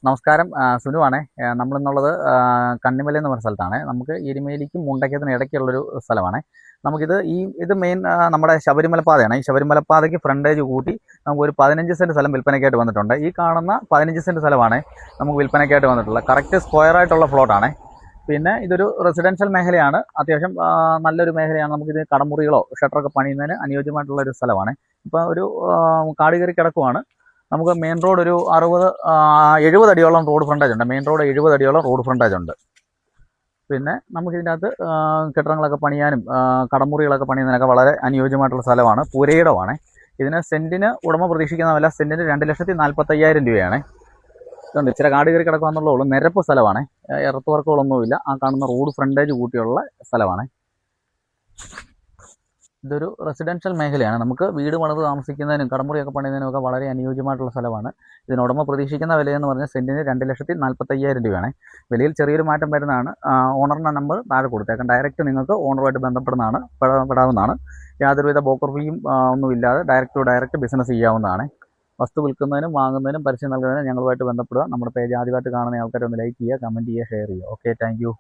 നമസ്കാരം, സുനുവാണേ. നമ്മളിന്നുള്ളത് കണ്ണിമല എന്ന് പറഞ്ഞ സ്ഥലത്താണ്. നമുക്ക് എരുമേലിക്കും മുണ്ടക്കയത്തിനും ഇടയ്ക്കുള്ളൊരു സ്ഥലമാണ്. ഇത് മെയിൻ നമ്മുടെ ശബരിമല പാതയാണ്. ഈ ശബരിമല പാതയ്ക്ക് ഫ്രണ്ടേജ് കൂട്ടി നമുക്കൊരു 15 സെൻറ്റ് സ്ഥലം വിൽപ്പനയ്ക്കായിട്ട് വന്നിട്ടുണ്ട്. ഈ കാണുന്ന 15 സെൻറ്റ് സ്ഥലമാണ് നമുക്ക് വിൽപ്പനയ്ക്കായിട്ട് വന്നിട്ടുള്ളത്. കറക്റ്റ് സ്ക്വയറായിട്ടുള്ള പ്ലോട്ടാണ്. പിന്നെ ഇതൊരു റെസിഡൻഷ്യൽ മേഖലയാണ്. അത്യാവശ്യം നല്ലൊരു മേഖലയാണ്. നമുക്കിത് കടമുറികളോ ഷട്ടറൊക്കെ പണിയുന്നതിന് അനുയോജ്യമായിട്ടുള്ളൊരു സ്ഥലമാണ്. ഇപ്പോൾ ഒരു കാട് കയറി കിടക്കുവാണ്. നമുക്ക് മെയിൻ റോഡ് ഒരു 70 അടിയോളം റോഡ് ഫ്രണ്ടേജ് ഉണ്ട്. മെയിൻ റോഡ് 70 അടിയോളം റോഡ് ഫ്രണ്ടേജ് ഉണ്ട്. പിന്നെ നമുക്കിതിൻ്റെ അകത്ത് കെട്ടിടങ്ങളൊക്കെ പണിയാനും കടമുറികളൊക്കെ പണിയുന്നതിനൊക്കെ വളരെ അനുയോജ്യമായിട്ടുള്ള സ്ഥലമാണ്. പുരയിടമാണ്. ഇതിന് സെൻറ്റിന് ഉടമ പ്രതീക്ഷിക്കുന്ന വില സെൻറ്റിന് 2,45,000 രൂപയാണ്. ഇതുണ്ട്, ഇച്ചിരി കാട് കയറി കിടക്കാന്നുള്ളേ ഉള്ളൂ. നിരപ്പ് സ്ഥലമാണ്. എർത്ത് വർക്കുകളൊന്നുമില്ല. ആ കാണുന്ന റോഡ് ഫ്രണ്ടേജ് കൂട്ടിയുള്ള സ്ഥലമാണ്. ഇതൊരു റെസിഡൻഷ്യൽ മേഖലയാണ്. നമുക്ക് വീട് പണിത് താമസിക്കുന്നതിനും കടമുറിയൊക്കെ പണിയുന്നതിനും ഒക്കെ വളരെ അനുയോജ്യമായിട്ടുള്ള സ്ഥലമാണ്. ഇതിനുടമ പ്രതീക്ഷിക്കുന്ന വിലയെന്ന് പറഞ്ഞാൽ സെൻറ്റിന് 2,45,000 രൂപയാണ്. വിലയിൽ ചെറിയൊരു മാറ്റം വരുന്നതാണ്. ഓണറിൻ്റെ നമ്പർ താഴെ കൊടുത്തേക്കാം. ഡയറക്റ്റ് നിങ്ങൾക്ക് ഓണറുമായിട്ട് ബന്ധപ്പെടാവുന്നതാണ്. യാതൊരുവിധ ബ്രോക്കർ ഫീയും ഒന്നുമില്ലാതെ ഡയറക്റ്റ് ബിസിനസ് ചെയ്യാവുന്നതാണ്. വസ്തു വിൽക്കുന്നതിനും വാങ്ങുന്നതിനും പരസ്യം നൽകുന്നതിനും ഞങ്ങളുമായിട്ട് ബന്ധപ്പെടുക. നമ്മുടെ പേജ് ആദ്യമായിട്ട് കാണുന്ന ആൾക്കാരൊന്ന് ലൈക്ക് ചെയ്യുക, കമൻറ്റ് ചെയ്യുക, ഷെയർ ചെയ്യുക. Okay, thank you.